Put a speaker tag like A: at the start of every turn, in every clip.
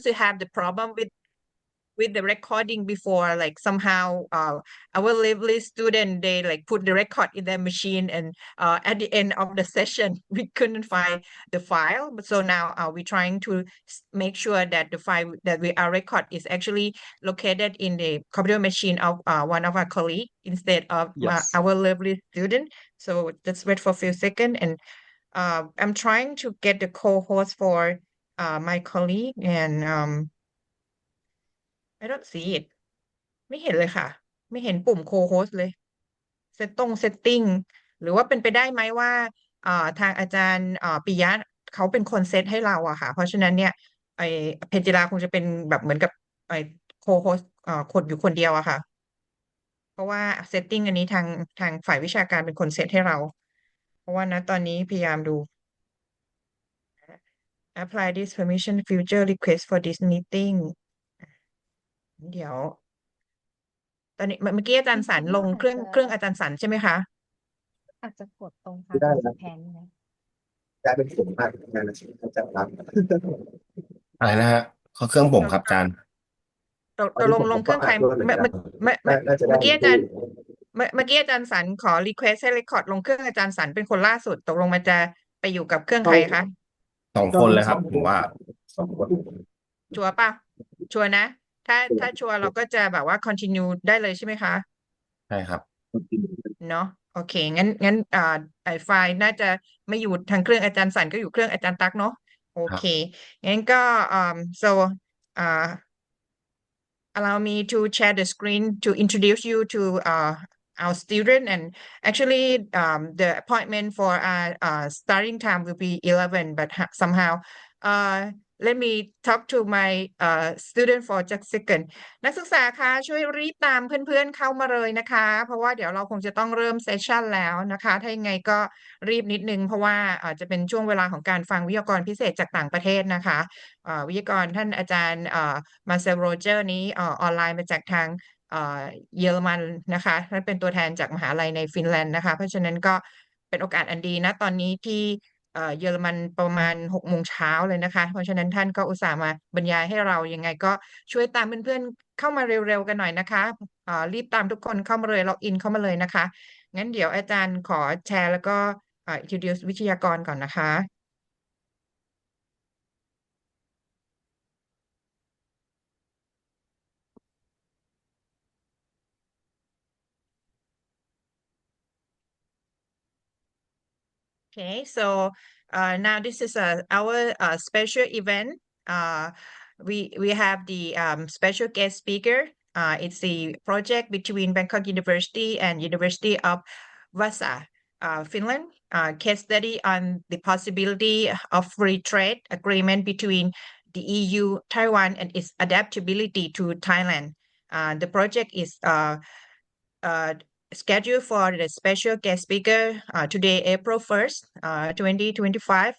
A: used to have the problem with the recording before, like somehow our lively student, they like put the record in their machine, and at the end of the session we couldn't find the file. But so now we're trying to make sure that the file that we our record is actually located in the computer machine of one of our colleagues instead of
B: Yes.
A: our lovely student. So just wait for a few seconds, and I'm trying to get the co-host for my colleague, and I don't see it ไม่เห็นเลยค่ะ ไม่เห็นปุ่ม co-host เลย setting หรือว่าเป็นไปได้ไหมว่าทางอาจารย์ปิยะเขาเป็นคนเซตให้เราอะค่ะ เพราะฉะนั้นเนี่ยไอเพนจิราคงจะเป็นแบบเหมือนกับไอ co-host คนอยู่คนเดียวอะค่ะ เพราะว่า setting อันนี้ทางฝ่ายวิชาการเป็นคนเซตให้เรา เพราะว่านะตอนนี้พยายามดู apply this permission future request for this meeting เดี๋ยว ตอนนี้เมื่อกี้อาจารย์สันลงเครื่องอาจารย์สันใช่ไหมคะ
C: อาจจะกดตรง
B: ไม่ได้นะ
C: แพนนะ
B: ได้เป็นผมมากงานอาชีพจะรับ
D: อะไรนะฮะเขาเครื่องผมครับอาจารย์
A: ตกลงเครื่องใครเมื่อกี้อาจารย์เมื่อกี้อาจารย์สันขอ request ให้ record ลงเครื่องอาจารย์สันเป็นคนล่าสุดตกลงมันจะไปอยู่กับเครื่องใครคะ
D: 2 คนเลยครับผมว่า
B: 2 คน
A: ชัวร์ป่ะชัวร์นะ ถ้าชัวร์เราก็จะแบบว่า continue ได้เลยใช่ไหมคะ
D: ใช่ครับ
A: เนาะโอเคงั้นไอไฟล์น่าจะไม่อยู่ทางเครื่องอาจารย์สันก็อยู่เครื่องอาจารย์ตั๊กเนาะโอเคงั้นก็so allow me to share the screen to introduce you to our student, and actually the appointment for our starting time will be 11, but somehow let me talk to my student for just a second นักศึกษาคะช่วยรีบตามเพื่อนๆเข้ามาเลยนะคะเพราะว่าเดี๋ยวเราคงจะต้องเริ่มเซสชันแล้วนะคะถ้ายังไงก็รีบนิดนึงเพราะว่าจะเป็นช่วงเวลาของการฟังวิทยากรพิเศษจากต่างประเทศนะคะวิทยากรท่านอาจารย์มาเซลโรเจอร์นี้ออนไลน์มาจากทางเยอรมันนะคะท่านเป็นตัวแทนจากมหาลัยในฟินแลนด์นะคะเพราะฉะนั้นก็เป็นโอกาสอันดีนะตอนนี้ที่เยอรมันประมาณ6 โมงเช้าเลยนะคะเพราะฉะนั้นท่านก็อุตส่าห์มาบรรยายให้เรายังไงก็ช่วยตามเพื่อนๆเข้ามาเร็วๆกันหน่อยนะคะรีบตามทุกคนเข้ามาเลยล็อกอินเข้ามาเลยนะคะงั้นเดี๋ยวอาจารย์ขอแชร์แล้วก็introduce วิทยากรก่อนนะคะ Okay, so now this is our special event. We have the special guest speaker. It's the project between Bangkok University and University of Vaasa, Finland. Case study on the possibility of free trade agreement between the EU, Taiwan, and its adaptability to Thailand. The project is scheduled for the special guest speaker today, April 1st, 2025,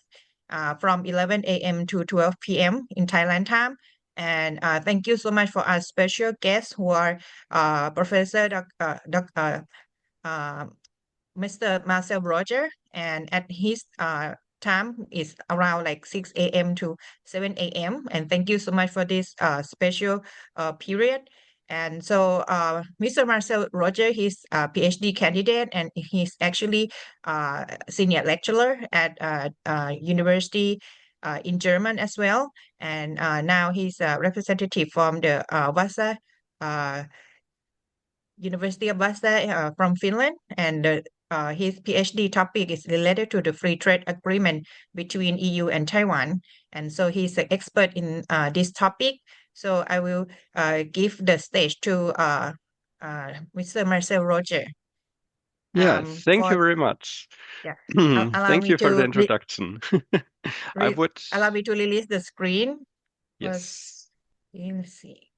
A: from 11 a.m. to 12 p.m. in Thailand time. And thank you so much for our special guests who are Professor Mr. Marcel Roger, and at his time is around like 6 a.m. to 7 a.m. And thank you so much for this special period. And so Mr. Marcel Roger, he's a PhD candidate, and he's actually senior lecturer at university in German as well. And now he's a representative from the Vaasa University of Vaasa from Finland. And his PhD topic is related to the free trade agreement between EU and Taiwan. And so he's an expert in this topic. So I will give the stage to Mr. Marcel Roger.
E: Yes, thank you very much.
A: Yeah.
E: Thank you for the introduction. I would
A: allow me to release the screen.
E: Yes.
A: Let's see.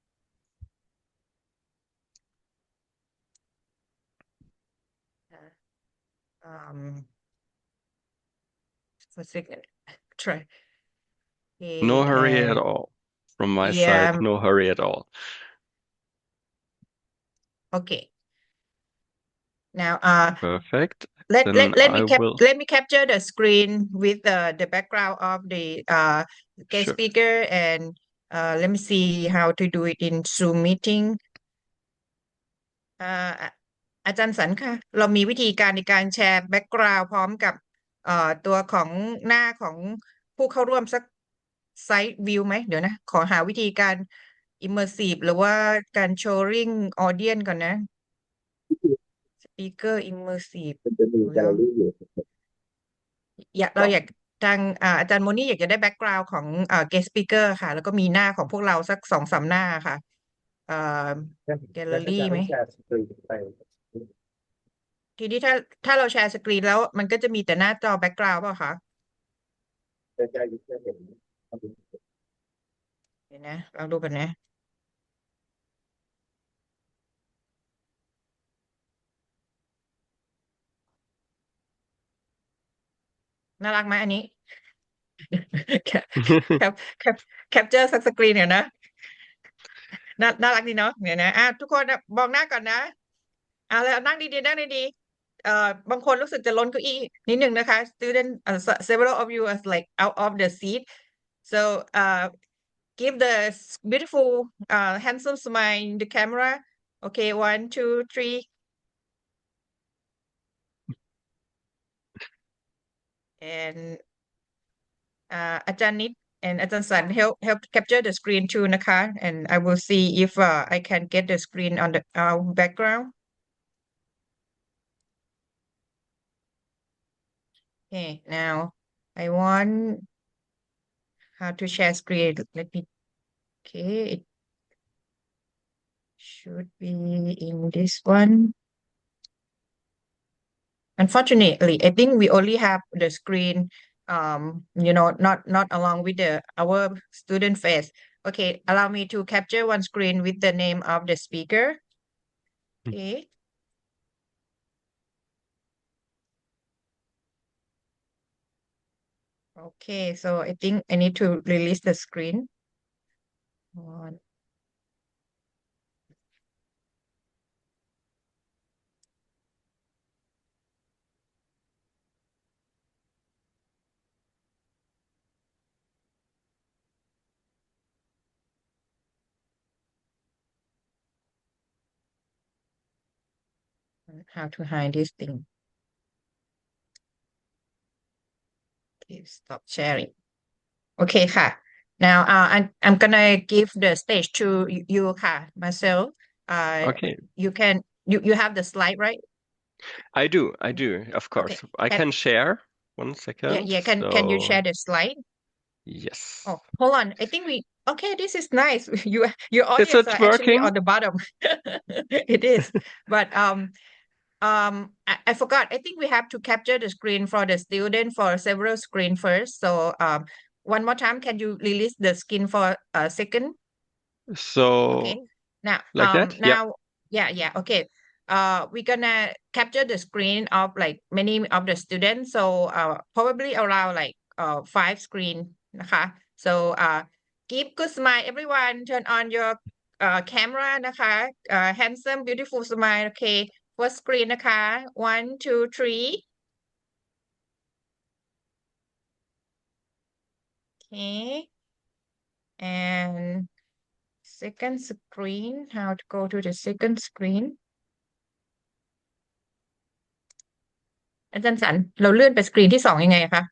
A: For a second. Try. Okay,
E: No hurry at all. From my side, no hurry at all.
A: Okay. Now,
E: perfect.
A: Let me capture the screen with the background of the guest speaker, and let me see how to do it in Zoom meeting อาจารย์สันค่ะเรามีวิธีการในการแชร์แบ็กกราวด์พร้อมกับตัวของหน้าของผู้เข้าร่วมสักไซต์วิวไหมเดี๋ยวนะขอหาวิธีการ immersive หรือว่าการ showing audience ก่อนนะ speaker immersive
B: มันจะมี
A: ดู
B: แกล
A: แล้ว
B: เลอรี่อยู่
A: เราอยากทางอาจารย์โมนี่อยากจะได้แบ็กกราวด์ของguest speaker ค่ะ แล้วก็มีหน้าของพวกเราสัก2-3หน้าค่ะแกลเลอรี่ไหม
B: แชร์สกรีนไป
A: ทีนี้ถ้าเราแชร์สกรีนแล้วมันก็จะมีแต่หน้าจอแบ็กกราวด์เปล่าคะ
B: จะแชร์ยูเซอร์เห็น
A: เดี๋ยวนะลองดูกันนะ น่ารักไหมอันนี้ แคปแคปเจอร์สักสกรีนเดี๋ยวนะน่ารักดีเนาะเดี๋ยวนะทุกคนมองหน้าก่อนนะแล้วนั่งดีๆนั่งดีๆบางคนรู้สึกจะล้นเก้าอี้นิดนึงนะคะ student several of you are like out of the seat so give the beautiful handsome smile in the camera okay 1 2 3 and อาจารย์นิด and อาจารย์สัน help capture the screen too นะคะ and I will see if I can get the screen on the our background okay now I want how to share screen let me okay it should be in this one unfortunately I think we only have the screen not along with our student face okay allow me to capture one screen with the name of the speaker okay okay so I think I need to release the screen on how to hide this thing okay stop sharing okay ค่ะ now I'm gonna give the stage to you ค่ะ Marcel
E: Okay,
A: you have the slide right
E: I do, of
A: okay
E: course. I
A: can
E: can share. One
A: yeah
E: second.
A: can you
E: So,
A: share the slide
E: yes.
A: oh hold on I think we okay this is nice your
E: Is
A: audience
E: it
A: are actually
E: working?
A: on the bottom it is but I forgot. I think we have to capture the screen for the student for several screen first. So one more time, can you release the skin for a second? Okay.
E: So,
A: Now
E: like that? Yeah.
A: yeah. Okay. We're gonna capture the screen of like many of the students. So probably around like 5 screen นะคะ So give good smile everyone. Turn on your camera นะคะ handsome beautiful smile. Okay. First screen นะคะ 1 2 3 okay and second screen how to go to the second screen อาจารย์สันเราเลื่อนไปสกรีนที่2ยังไงคะ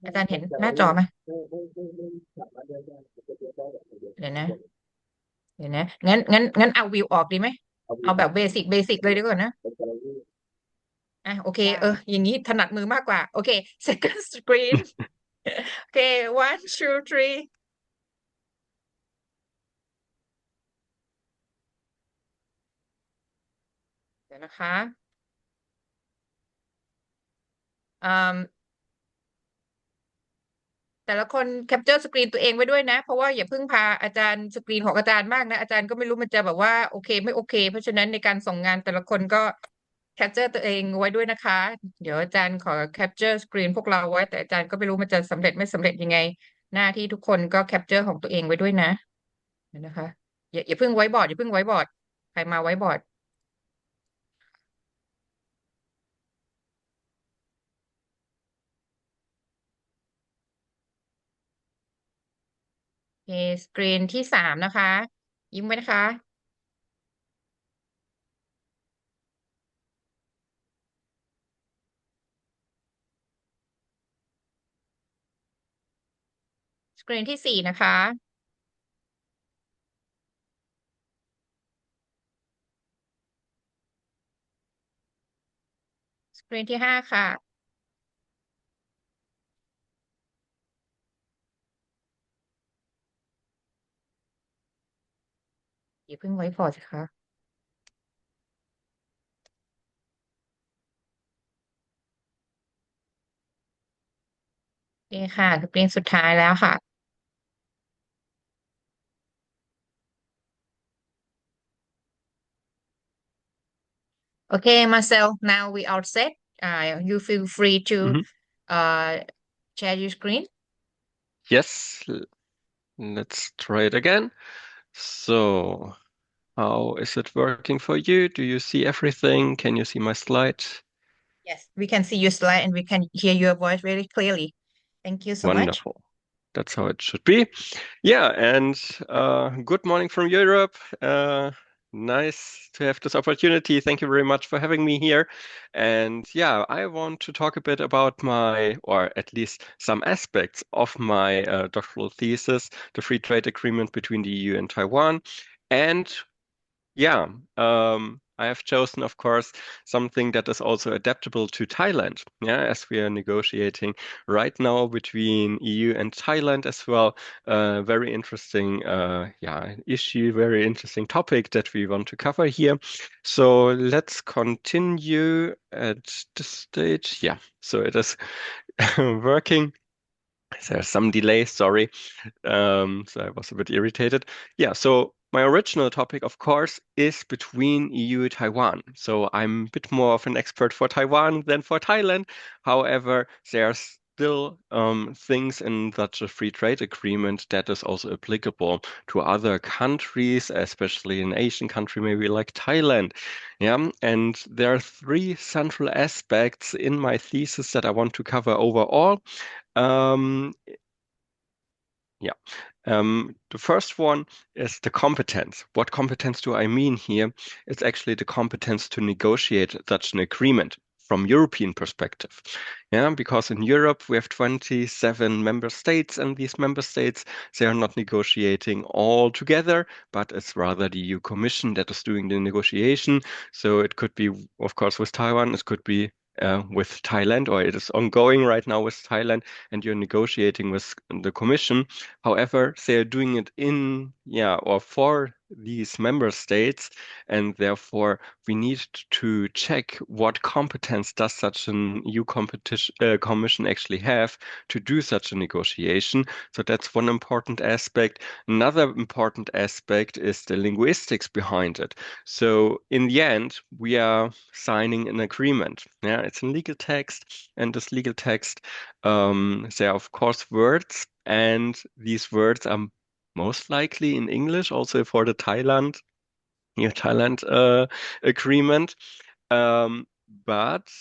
A: อาจารย์เห็นหน้าจอไหมเดี๋ยวนะงั้นเอาวิวออกดีไหมเอาแบบเบสิกเลยดีกว่านะโอเคอย่างนี้ถนัดมือมากกว่าโอเค second screen โอเค 1 2 3เดี๋ยวนะคะแต่ละคนแคปเจอร์สกรีนตัวเองไว้ด้วยนะเพราะว่าอย่าเพิ่งพาอาจารย์สกรีนของอาจารย์มากนะอาจารย์ก็ไม่รู้มันจะแบบว่าโอเคไม่โอเคเพราะฉะนั้นในการส่งงานแต่ละคนก็แคปเจอร์ตัวเองไว้ด้วยนะคะเดี๋ยวอาจารย์ขอแคปเจอร์สกรีนพวกเราไว้แต่อาจารย์ก็ไม่รู้มันจะสำเร็จไม่สำเร็จยังไงหน้าที่ทุกคนก็แคปเจอร์ของตัวเองไว้ด้วยนะเดี๋ยวนะคะอย่าเพิ่งไว้บอร์ดอย่าเพิ่งไว้บอร์ดใครมาไว้บอร์ด เคสกรีนที่สามนะคะ ยิ้มไว้นะคะ สกรีนที่สี่นะคะ สกรีนที่ห้าค่ะ อย่าเพิ่งไว้พอสิคะ โอเคค่ะสกรีนสุดท้ายแล้วค่ะ Okay, Marcel, now we all set. You feel free to
E: Mhm.
A: share your screen.
E: Yes, let's try it again. So, how is it working for you? Do you see everything? Can you see my slide?
A: Yes, we can see your slide and we can hear your voice very clearly. Thank you so much.
E: Wonderful. That's how it should be. Yeah, and good morning from Europe. Nice to have this opportunity. Thank you very much for having me here. And yeah, I want to talk a bit about my, or at least some aspects of my doctoral thesis, the free trade agreement between the EU and Taiwan. And yeah, I have chosen, of course, something that is also adaptable to Thailand. Yeah, as we are negotiating right now between EU and Thailand as well. Very interesting, yeah, issue, very interesting topic that we want to cover here. So let's continue at this stage. Yeah, so it is working. There's some delay, sorry. So I was a bit irritated. Yeah, so my original topic, of course, is between EU and Taiwan. So I'm a bit more of an expert for Taiwan than for Thailand. However, there are still things in such a free trade agreement that is also applicable to other countries, especially an Asian country, maybe like Thailand. Yeah, and there are three central aspects in my thesis that I want to cover overall. Um, yeah. The first one is the competence. What competence do I mean here? It's actually the competence to negotiate such an agreement from European perspective. Yeah, because in Europe we have 27 member states, and these member states, they are not negotiating all together, but it's rather the EU Commission that is doing the negotiation. So it could be, of course, with Taiwan, it could be with Thailand, or it is ongoing right now with Thailand, and you're negotiating with the Commission. However, they are doing it in, yeah, or for these member states, and therefore we need to check what competence does such an EU competition commission actually have to do such a negotiation. So that's one important aspect. Another important aspect is the linguistics behind it. So in the end, we are signing an agreement. Yeah, it's a legal text, and this legal text, there are of course words, and these words are most likely in English, also for the Thailand agreement. Um, but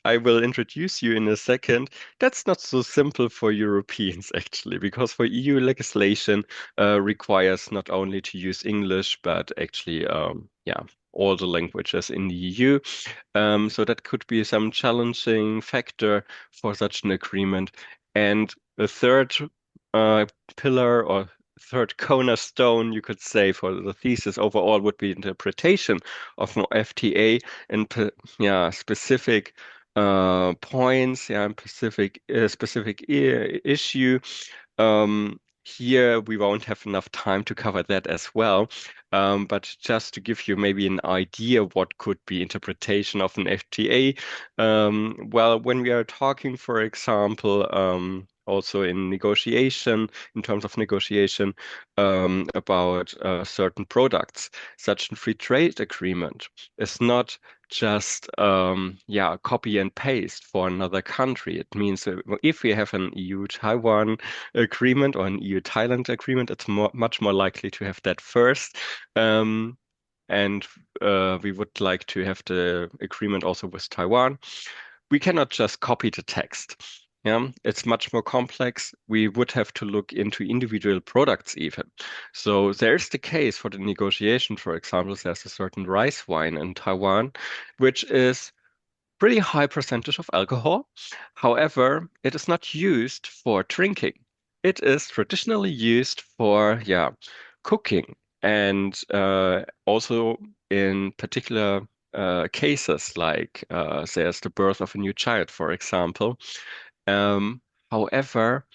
E: I will introduce you in a second. That's not so simple for Europeans, actually, because for EU legislation requires not only to use English, but actually, yeah, all the languages in the EU. So that could be some challenging factor for such an agreement. And the third uh, pillar or third cornerstone, you could say, for the thesis overall would be interpretation of an FTA and yeah, specific points, yeah, and specific issue. Here we won't have enough time to cover that as well. But just to give you maybe an idea of what could be interpretation of an FTA, well, when we are talking, for example, also in negotiation, in terms of negotiation, about certain products, such a free trade agreement is not just yeah, copy and paste for another country. It means if we have an EU-Taiwan agreement or an EU-Thailand agreement, it's much more likely to have that first. And we would like to have the agreement also with Taiwan. We cannot just copy the text. Yeah, it's much more complex. We would have to look into individual products even. So there's the case for the negotiation, for example, there's a certain rice wine in Taiwan, which is pretty high percentage of alcohol. However, it is not used for drinking. It is traditionally used for, cooking and also in particular cases like there's the birth of a new child, for example. Um, However,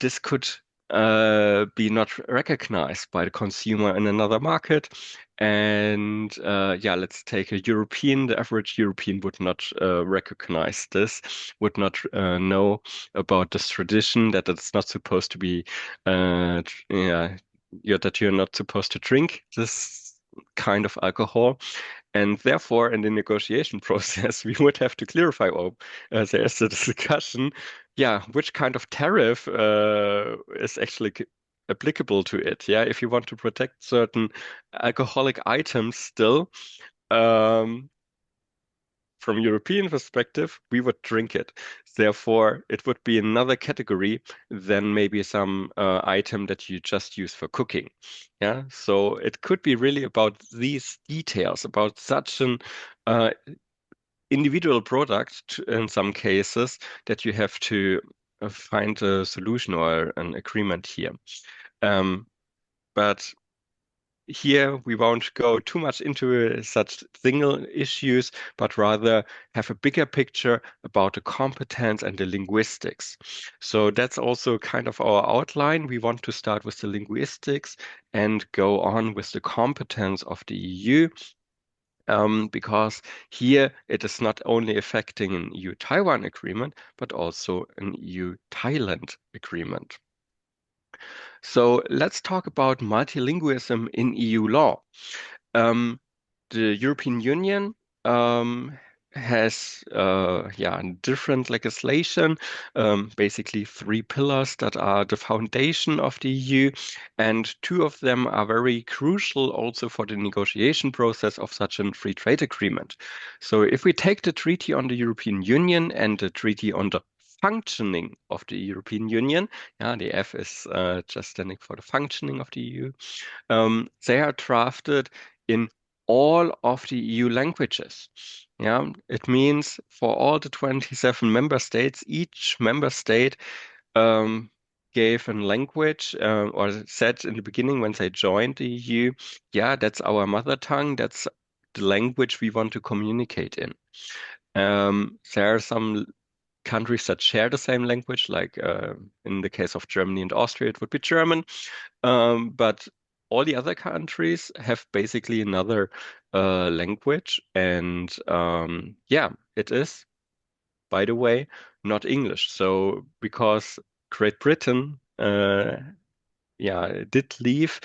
E: this could be not recognized by the consumer in another market. And let's take a European. The average European would not recognize this, would not know about this tradition that it's not supposed to be, that you're not supposed to drink this kind of alcohol. And therefore, in the negotiation process, we would have to clarify, there's a discussion, which kind of tariff is actually applicable to it. Yeah, if you want to protect certain alcoholic items still, um, from European perspective, we would drink it. Therefore, it would be another category than maybe some item that you just use for cooking. Yeah, so it could be really about these details, about such an individual product in some cases that you have to find a solution or an agreement here. But here we won't go too much into such single issues, but rather have a bigger picture about the competence and the linguistics. So that's also kind of our outline. We want to start with the linguistics and go on with the competence of the EU. Because here it is not only affecting an EU-Taiwan agreement, but also an EU-Thailand agreement. So let's talk about multilingualism in EU law. The European Union has different legislation, basically 3 pillars that are the foundation of the EU, and 2 of them are very crucial also for the negotiation process of such a free trade agreement. So if we take the Treaty on the European Union and the Treaty on the functioning of the European Union, the F is just standing for the functioning of the EU, they are drafted in all of the EU languages. Yeah, it means for all the 27 member states, each member state gave a language or said in the beginning when they joined the EU, that's our mother tongue, that's the language we want to communicate in. There are some countries that share the same language, like in the case of Germany and Austria, it would be German. But all the other countries have basically another language. And it is, by the way, not English. So because Great Britain did leave,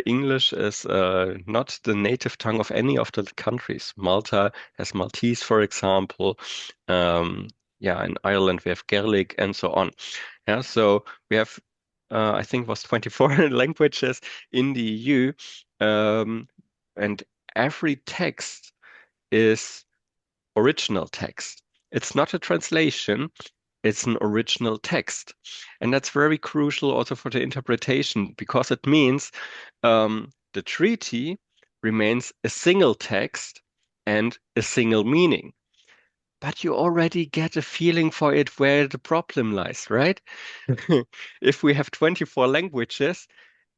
E: English is not the native tongue of any of the countries. Malta has Maltese, for example. In Ireland we have Gaelic and so on. Yeah, so we have, I think it was 24 languages in the EU, and every text is original text. It's not a translation, it's an original text. And that's very crucial also for the interpretation because it means the treaty remains a single text and a single meaning. But you already get a feeling for it where the problem lies, right? If we have 24 languages,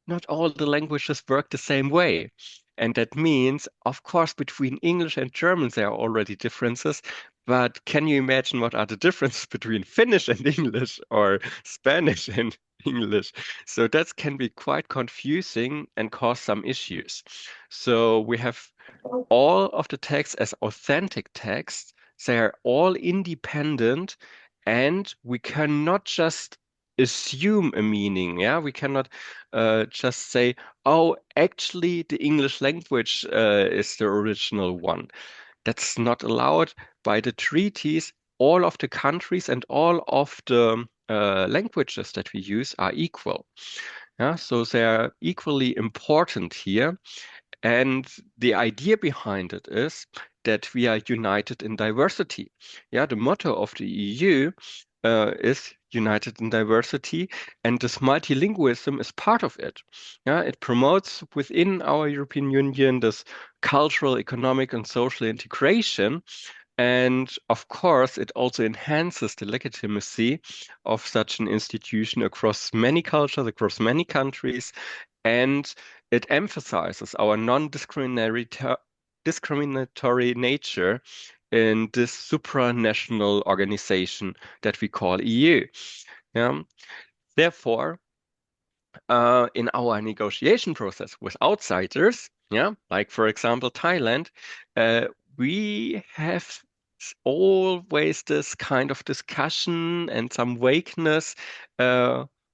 E: not all the languages work the same way. And that means, of course, between English and German, there are already differences. But can you imagine what are the differences between Finnish and English or Spanish and English? So that can be quite confusing and cause some issues. So we have all of the texts as authentic texts. They are all independent, and we cannot just assume a meaning. Yeah, we cannot just say, oh, actually, the English language is the original one. That's not allowed by the treaties. All of the countries and all of the languages that we use are equal. Yeah, so they are equally important here. And the idea behind it is that we are united in diversity. Yeah, the motto of the EU is united in diversity, and this multilingualism is part of it. Yeah, it promotes within our European Union this cultural, economic, and social integration. And of course, it also enhances the legitimacy of such an institution across many cultures, across many countries, and it emphasizes our discriminatory nature in this supranational organization that we call EU. Yeah. Therefore, in our negotiation process with outsiders, yeah, like for example Thailand, we have always this kind of discussion and some vagueness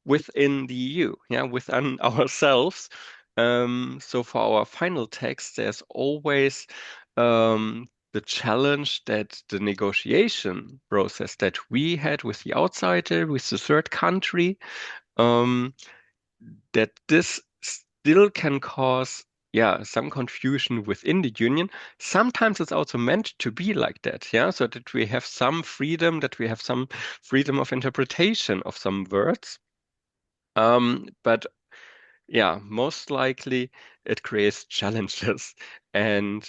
E: within the EU, yeah, within ourselves. So for our final text, there's always the challenge that the negotiation process that we had with the outsider, with the third country, that this still can cause, yeah, some confusion within the union. Sometimes it's also meant to be like that, yeah, so that we have some freedom, that we have some freedom of interpretation of some words. But yeah, most likely it creates challenges. And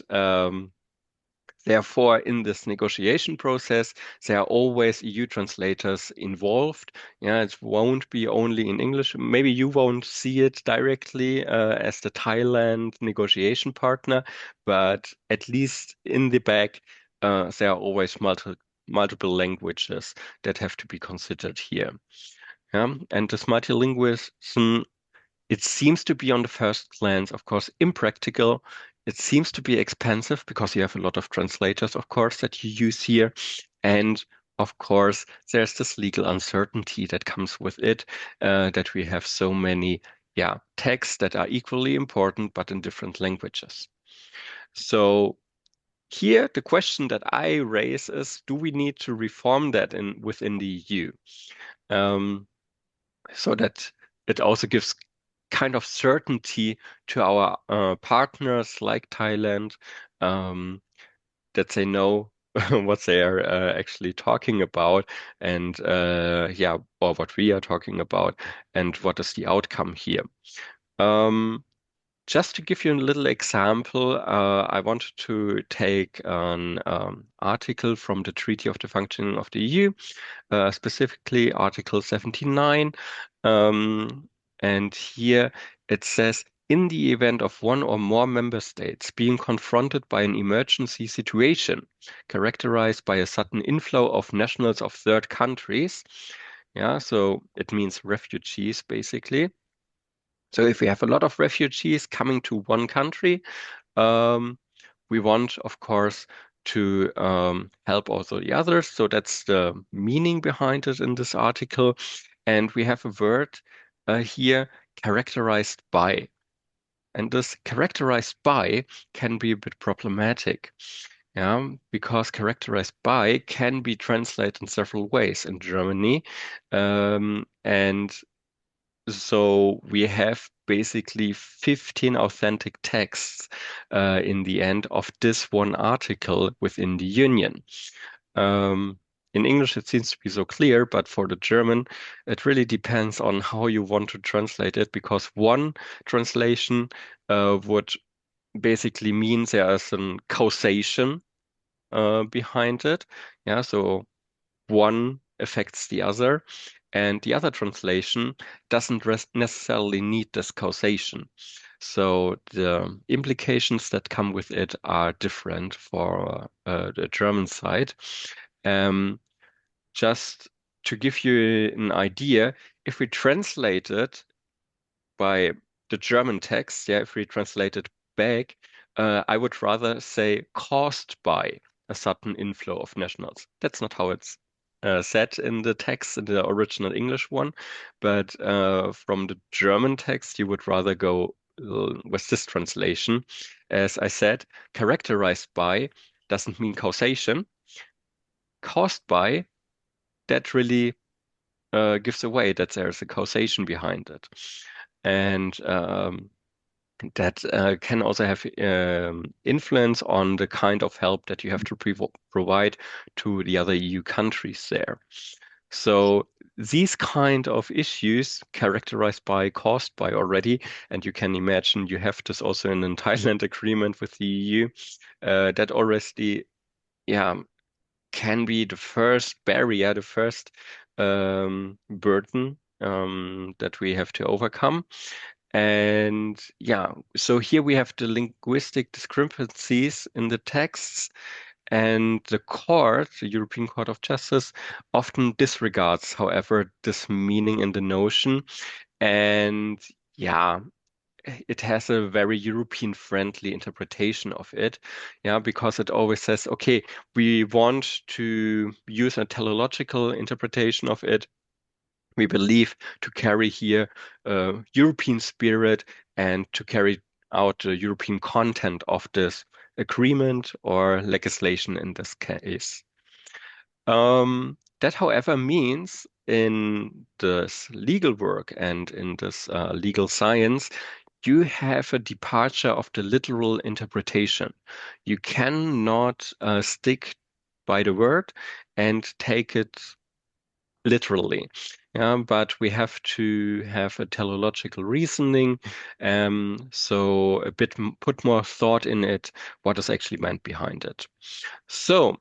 E: therefore, in this negotiation process, there are always EU translators involved. Yeah, it won't be only in English. Maybe you won't see it directly as the Thailand negotiation partner, but at least in the back, there are always multiple languages that have to be considered here. Yeah, and this multilingualism, it seems to be on the first glance, of course, impractical. It seems to be expensive because you have a lot of translators, of course, that you use here. And of course, there's this legal uncertainty that comes with it, that we have so many, yeah, texts that are equally important, but in different languages. So here, the question that I raise is, do we need to reform that within the EU? So that it also gives kind of certainty to our partners like Thailand, that they know what they are actually talking about, and yeah, or what we are talking about, and what is the outcome here. Just to give you a little example, I wanted to take an article from the Treaty of the Functioning of the EU, specifically Article 79. And here it says, in the event of one or more member states being confronted by an emergency situation characterized by a sudden inflow of nationals of third countries, yeah, so it means refugees basically. So if we have a lot of refugees coming to one country, we want, of course, to help also the others. So that's the meaning behind it in this article. And we have a word here, characterized by. And this characterized by can be a bit problematic. Yeah, because characterized by can be translated in several ways in Germany. And so we have basically 15 authentic texts in the end of this one article within the Union. In English, it seems to be so clear, but for the German, it really depends on how you want to translate it, because one translation would basically mean there is a causation behind it. Yeah, so one affects the other, and the other translation doesn't necessarily need this causation. So the implications that come with it are different for the German side. Just to give you an idea, if we translate it by the German text, yeah, if we translate it back, I would rather say caused by a sudden inflow of nationals. That's not how it's said in the text, in the original English one, but from the German text, you would rather go with this translation. As I said, characterized by doesn't mean causation. Caused by, that really gives away that there's a causation behind it. And that can also have influence on the kind of help that you have to provide to the other EU countries there. So these kind of issues characterized by caused by already, and you can imagine you have this also in a Thailand agreement with the EU, that already, yeah, can be the first barrier, the first burden that we have to overcome. And yeah, so here we have the linguistic discrepancies in the texts, and the court, the European Court of Justice, often disregards, however, this meaning in the notion. And yeah, it has a very European friendly interpretation of it. Yeah, because it always says, okay, we want to use a teleological interpretation of it. We believe to carry here European spirit and to carry out the European content of this agreement or legislation in this case. That, however, means in this legal work and in this legal science, you have a departure of the literal interpretation. You cannot stick by the word and take it literally. Yeah, but we have to have a teleological reasoning, so a bit put more thought in it, what is actually meant behind it. So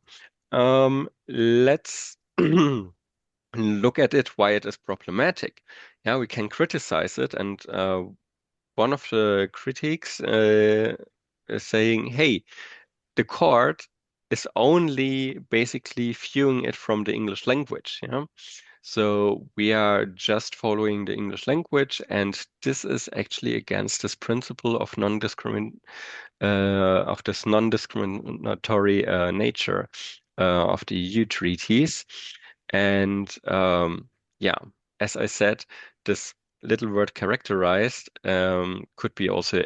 E: let's look at it, why it is problematic. Yeah, we can criticize it, and one of the critics is saying, hey, the court is only basically viewing it from the English language. Yeah? So we are just following the English language, and this is actually against this principle of this non-discriminatory nature of the EU treaties. And yeah, as I said, this little word characterized could be also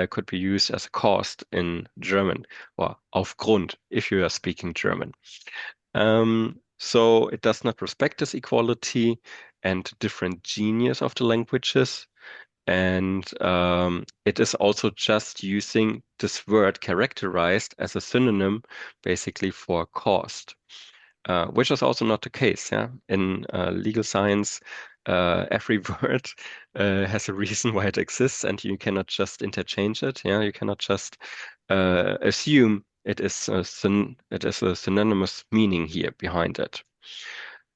E: could be used as a cost in German, or aufgrund if you are speaking German. So it does not respect this equality and different genius of the languages. And it is also just using this word characterized as a synonym basically for cost, which is also not the case. Yeah, in legal science, every word has a reason why it exists, and you cannot just interchange it. Yeah, you cannot just assume it is a synonymous meaning here behind it.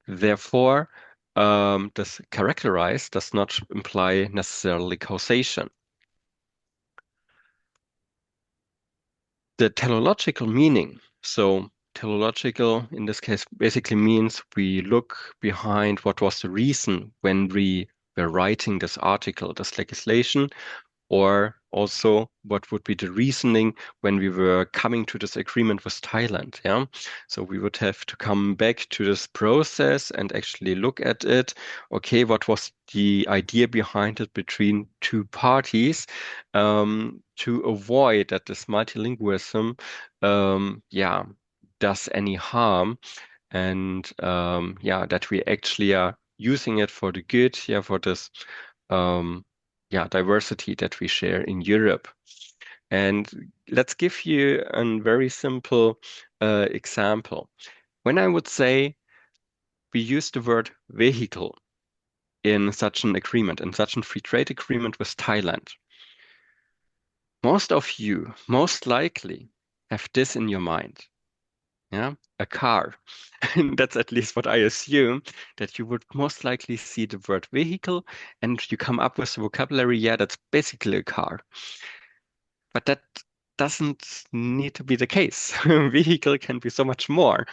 E: Therefore, this characterize does not imply necessarily causation. The teleological meaning, so teleological in this case basically means we look behind what was the reason when we were writing this article, this legislation, or also what would be the reasoning when we were coming to this agreement with Thailand. Yeah, so we would have to come back to this process and actually look at it. Okay, what was the idea behind it between two parties, to avoid that this multilingualism, yeah, does any harm, and yeah, that we actually are using it for the good, yeah, for this yeah, diversity that we share in Europe. And let's give you a very simple example. When I would say we use the word vehicle in such an agreement, in such a free trade agreement with Thailand, most of you most likely have this in your mind. Yeah, a car. That's at least what I assume, that you would most likely see the word vehicle and you come up with the vocabulary, yeah, that's basically a car. But that doesn't need to be the case. Vehicle can be so much more.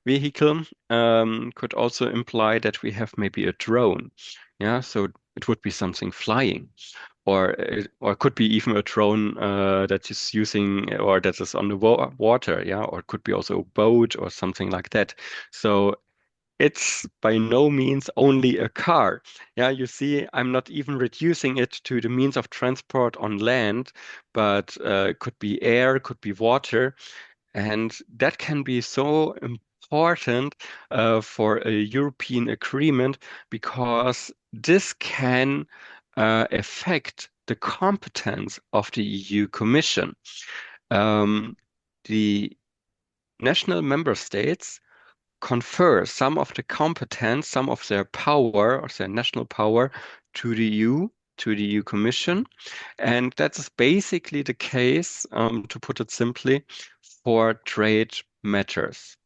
E: Vehicle could also imply that we have maybe a drone. Yeah, so it would be something flying, or could be even a drone that is using or that is on the water. Yeah, or it could be also a boat or something like that. So it's by no means only a car. Yeah, you see, I'm not even reducing it to the means of transport on land, but could be air, could be water. And that can be so important for a European agreement because this can affect the competence of the EU Commission. The national member states confer some of the competence, some of their power or their national power to the EU, to the EU Commission. And that's basically the case, to put it simply, for trade matters.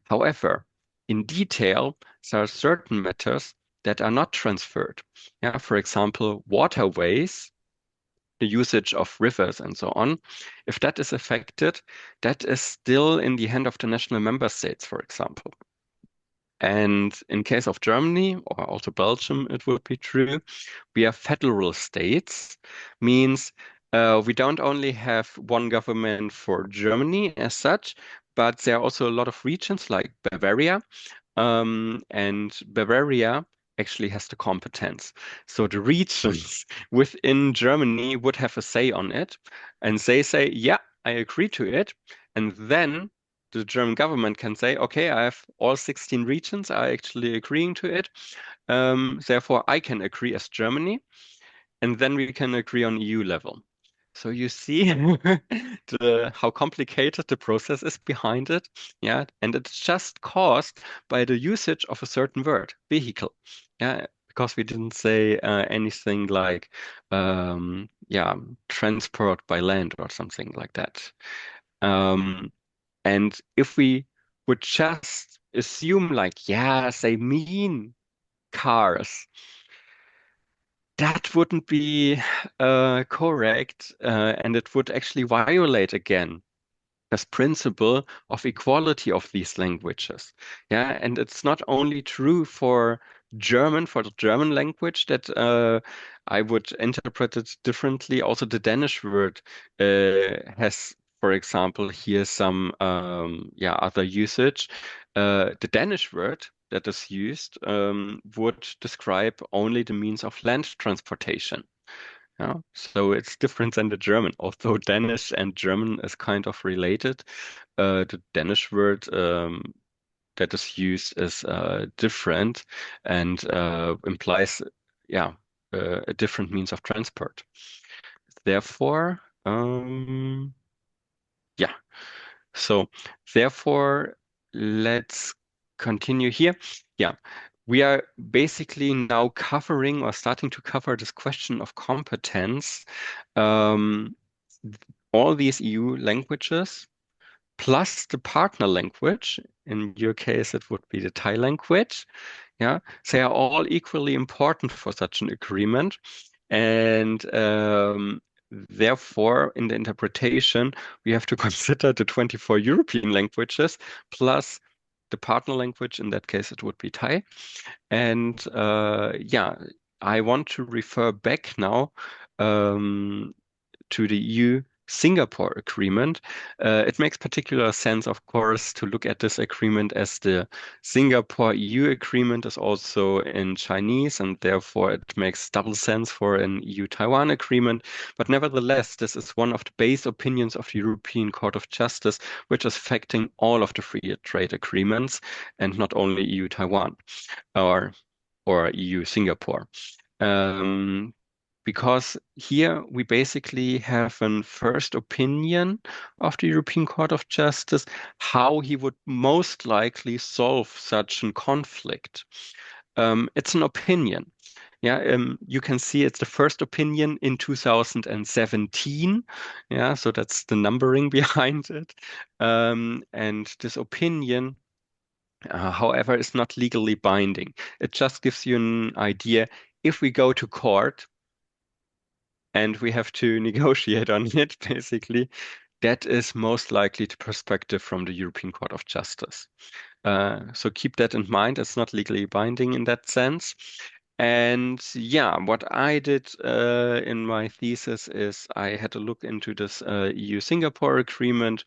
E: However, in detail, there are certain matters that are not transferred. Yeah, for example, waterways, the usage of rivers and so on. If that is affected, that is still in the hand of the national member states, for example. And in case of Germany or also Belgium, it would be true. We are federal states, means we don't only have one government for Germany as such, but there are also a lot of regions like Bavaria, and Bavaria actually has the competence. So the regions within Germany would have a say on it, and they say, yeah, I agree to it. And then the German government can say, okay, I have all 16 regions are actually agreeing to it. Therefore, I can agree as Germany, and then we can agree on EU level. So you see how complicated the process is behind it. Yeah, and it's just caused by the usage of a certain word, vehicle. Yeah, because we didn't say anything like yeah, transport by land or something like that. And if we would just assume like, yeah, they mean cars, that wouldn't be correct, and it would actually violate again this principle of equality of these languages. Yeah, and it's not only true for German, for the German language, that I would interpret it differently. Also, the Danish word has, for example, here some yeah, other usage. The Danish word that is used would describe only the means of land transportation. Yeah, so it's different than the German. Although Danish and German is kind of related, the Danish word that is used is different and implies, yeah, a different means of transport. Therefore, yeah. So therefore, let's continue here. Yeah, we are basically now covering or starting to cover this question of competence. All these EU languages plus the partner language. In your case, it would be the Thai language. Yeah, they are all equally important for such an agreement. And therefore, in the interpretation, we have to consider the 24 European languages plus the partner language. In that case, it would be Thai. And yeah, I want to refer back now to the EU Singapore agreement. It makes particular sense, of course, to look at this agreement as the Singapore EU agreement is also in Chinese, and therefore it makes double sense for an EU Taiwan agreement. But nevertheless, this is one of the base opinions of the European Court of Justice, which is affecting all of the free trade agreements and not only EU Taiwan or EU Singapore. Because here we basically have a first opinion of the European Court of Justice, how he would most likely solve such a conflict. It's an opinion. Yeah, you can see it's the first opinion in 2017. Yeah, so that's the numbering behind it. And this opinion, however, is not legally binding. It just gives you an idea. If we go to court, and we have to negotiate on it, basically, that is most likely the perspective from the European Court of Justice. So keep that in mind. It's not legally binding in that sense. And yeah, what I did in my thesis is I had a look into this EU-Singapore agreement,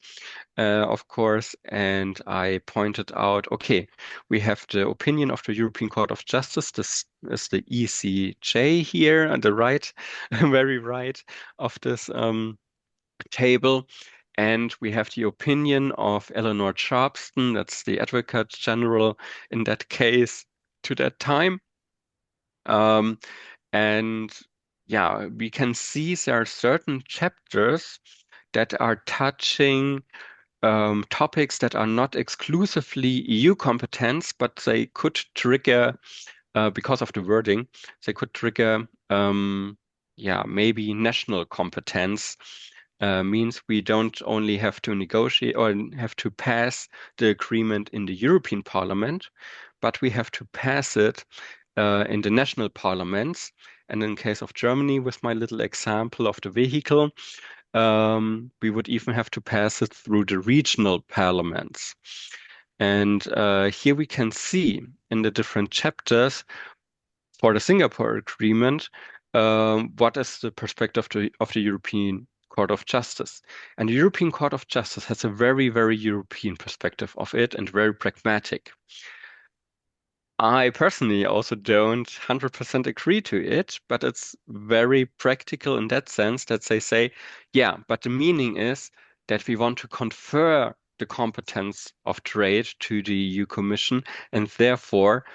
E: of course, and I pointed out, okay, we have the opinion of the European Court of Justice. This is the ECJ here on the right, very right of this table. And we have the opinion of Eleanor Sharpston, that's the Advocate General in that case to that time. And yeah, we can see there are certain chapters that are touching topics that are not exclusively EU competence, but they could trigger, because of the wording, they could trigger, maybe national competence. Means we don't only have to negotiate or have to pass the agreement in the European Parliament, but we have to pass it in the national parliaments. And in case of Germany, with my little example of the vehicle, we would even have to pass it through the regional parliaments. And here we can see in the different chapters for the Singapore Agreement, what is the perspective of the European Court of Justice. And the European Court of Justice has a very, very European perspective of it and very pragmatic. I personally also don't 100% agree to it, but it's very practical in that sense that they say, yeah, but the meaning is that we want to confer the competence of trade to the EU Commission, and therefore